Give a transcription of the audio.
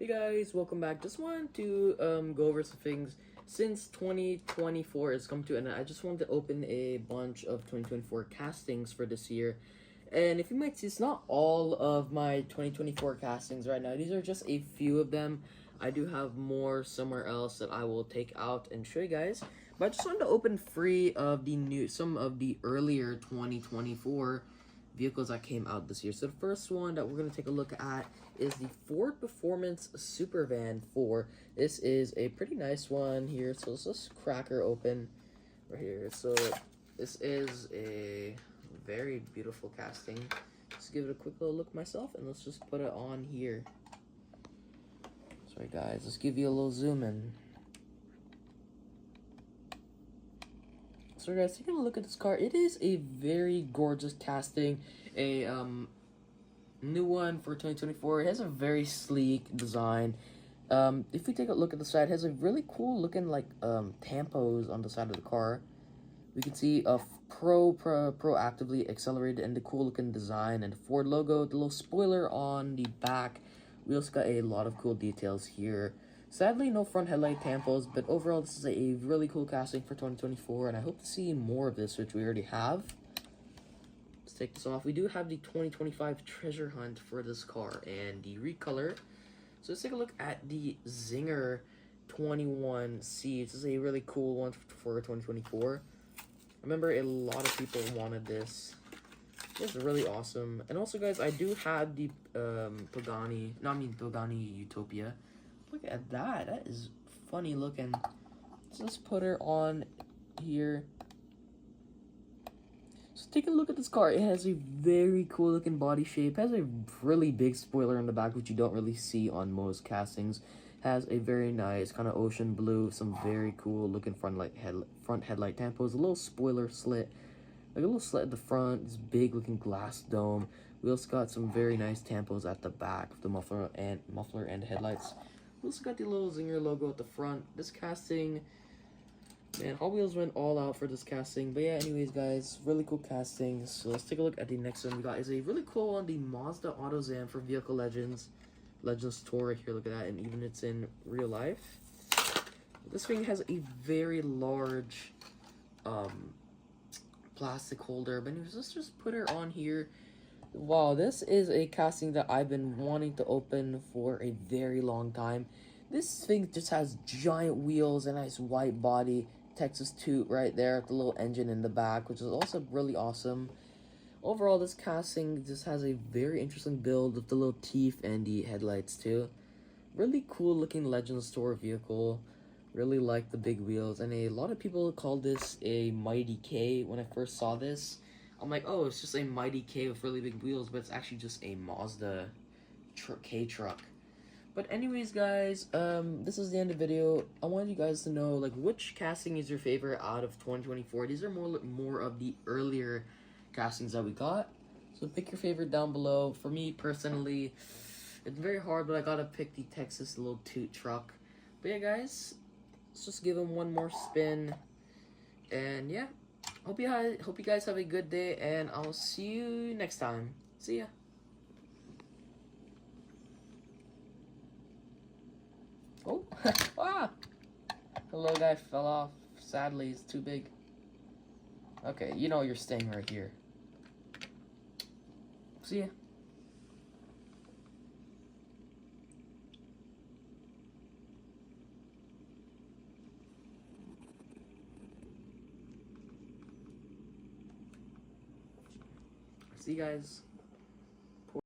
Hey guys, welcome back. Just wanted to go over some things since 2024 has come to an end. I just wanted to open a bunch of 2024 castings for this year. And if you might see, it's not all of my 2024 castings right now. These are just a few of them. I do have more somewhere else that I will take out and show you guys. But I just wanted to open free of some of the earlier 2024 vehicles that came out this year. So the first one that we're going to take a look at is the Ford Performance Supervan 4. This is a pretty nice one here. So let's just crack her open right here. So this is a very beautiful casting. Just give it a quick little look myself, and let's just put it on here. Sorry guys, let's give you a little zoom in. So guys, taking a look at this car, it is a very gorgeous casting, a new one for 2024. It has a very sleek design. If we take a look at the side, it has a really cool looking like tampos on the side of the car. We can see a proactively accelerated and the cool looking design and the Ford logo, the little spoiler on the back. We also got a lot of cool details here. Sadly, no front headlight tampos, but overall, this is a really cool casting for 2024, and I hope to see more of this, which we already have. Let's take this off. We do have the 2025 treasure hunt for this car and the recolor. So let's take a look at the Zinger 21C. This is a really cool one for 2024. Remember, a lot of people wanted this. It's really awesome. And also, guys, I do have the Pagani Utopia. Look at that. That is funny looking. So let's put her on here. So take a look at this car. It has a very cool looking body shape. It has a really big spoiler in the back, which you don't really see on most castings. Has a very nice kind of ocean blue, some very cool looking front headlight tampos, a little spoiler slit, like a little slit at the front, this big looking glass dome. We also got some very nice tampos at the back of the muffler and headlights. We also got the little Zinger logo at the front. This casting, man, Hot Wheels went all out for this casting. But yeah, anyways, guys, really cool castings. So let's take a look at the next one we got. Is a really cool one, the Mazda AutoZam for Vehicle Legends Tour right here. Look at that, and even it's in real life. This thing has a very large plastic holder. But anyways, let's just put her on here. Wow, this is a casting that I've been wanting to open for a very long time. This thing just has giant wheels, a nice white body, Texas toot right there, the little engine in the back, which is also really awesome. Overall, this casting just has a very interesting build with the little teeth and the headlights too. Really cool looking Legends Tour vehicle. Really like the big wheels, and a lot of people call this a Mighty K. When I first saw this, I'm like, oh, it's just a Mighty K with really big wheels, but it's actually just a Mazda K truck. But anyways, guys, this is the end of the video. I wanted you guys to know, like, which casting is your favorite out of 2024. These are more of the earlier castings that we got. So pick your favorite down below. For me, personally, it's very hard, but I gotta pick the Texas little toot truck. But yeah, guys, let's just give them one more spin. And yeah. Hope you guys have a good day, and I'll see you next time. See ya. Oh, ah! The little guy fell off. Sadly, it's too big. Okay, you know you're staying right here. See ya. See you guys.